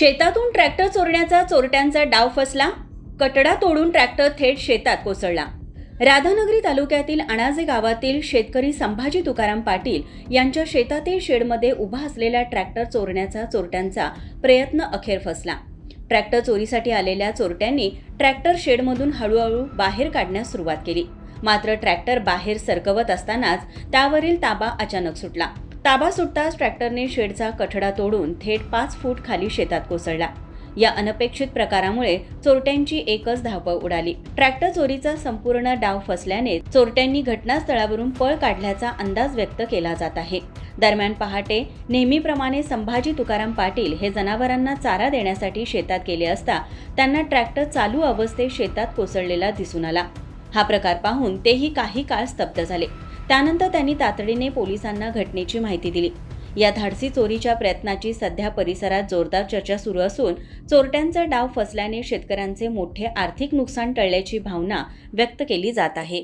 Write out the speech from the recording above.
शेतातून ट्रॅक्टर चोरण्याचा चोरट्यांचा डाव फसला. कटडा तोडून ट्रॅक्टर थेट शेतात कोसळला. राधानगरी तालुक्यातील अणाजे गावातील शेतकरी संभाजी तुकाराम पाटील यांच्या शेतातील शेडमध्ये उभा असलेला ट्रॅक्टर चोरण्याचा चोरट्यांचा प्रयत्न अखेर फसला. ट्रॅक्टर चोरीसाठी आलेल्या चोरट्यांनी ट्रॅक्टर शेडमधून हळूहळू बाहेर काढण्यास सुरुवात केली. मात्र ट्रॅक्टर बाहेर सरकवत असतानाच त्यावरील ताबा अचानक सुटला. ताबा सुटताच ट्रॅक्टरने शेडचा कठडा तोडून थेट 5 फूट खाली शेतात कोसळला. या अनपेक्षित प्रकारामुळे चोरट्यांची एकच धावपळ उडाली. ट्रॅक्टर चोरीचा संपूर्ण डाव फसल्याने चोरट्यांनी घटनास्थळावरून पळ काढल्याचा अंदाज व्यक्त केला जात आहे. दरम्यान पहाटे नेहमीप्रमाणे संभाजी तुकाराम पाटील हे जनावरांना चारा देण्यासाठी शेतात गेले असता त्यांना ट्रॅक्टर चालू अवस्थेत शेतात कोसळलेला दिसून आला. हा प्रकार पाहून तेही काही काळ स्तब्ध झाले. त्यानंतर त्यांनी तातडीने पोलिसांना घटनेची माहिती दिली. या धाडसी चोरीच्या प्रयत्नाची सध्या परिसरात जोरदार चर्चा सुरू असून चोरट्यांचा डाव फसल्याने शेतकऱ्यांचे मोठे आर्थिक नुकसान टळल्याची भावना व्यक्त केली जात आहे.